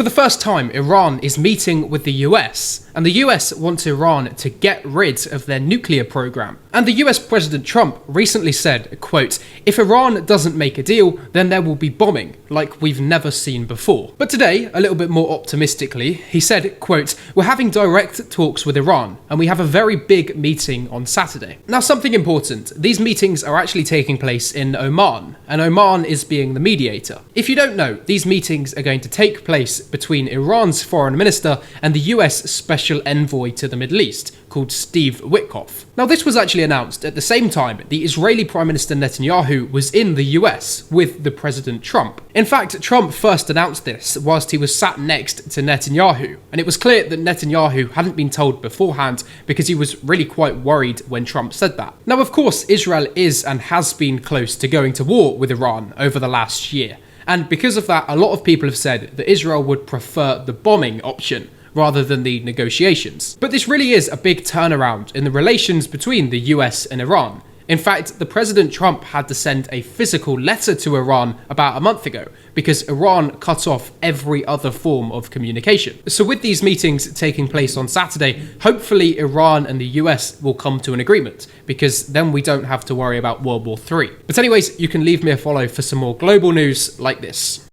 For the first time, Iran is meeting with the US, and the US wants Iran to get rid of their nuclear program. And the US President Trump recently said, quote, "If Iran doesn't make a deal, then there will be bombing, like we've never seen before." But today, a little bit more optimistically, he said, quote, "We're having direct talks with Iran, and we have a very big meeting on Saturday." Now, something important, these meetings are actually taking place in Oman, and Oman is being the mediator. If you don't know, these meetings are going to take place between Iran's foreign minister and the US special envoy to the Middle East, called Steve Witkoff. Now, this was actually announced at the same time the Israeli Prime Minister Netanyahu was in the US with the President Trump. In fact, Trump first announced this whilst he was sat next to Netanyahu, and it was clear that Netanyahu hadn't been told beforehand because he was really quite worried when Trump said that. Now, of course, Israel is and has been close to going to war with Iran over the last year. And because of that, a lot of people have said that Israel would prefer the bombing option rather than the negotiations. But this really is a big turnaround in the relations between the US and Iran. In fact, the President Trump had to send a physical letter to Iran about a month ago because Iran cut off every other form of communication. So with these meetings taking place on Saturday, hopefully Iran and the US will come to an agreement, because then we don't have to worry about World War III. But anyways, you can leave me a follow for some more global news like this.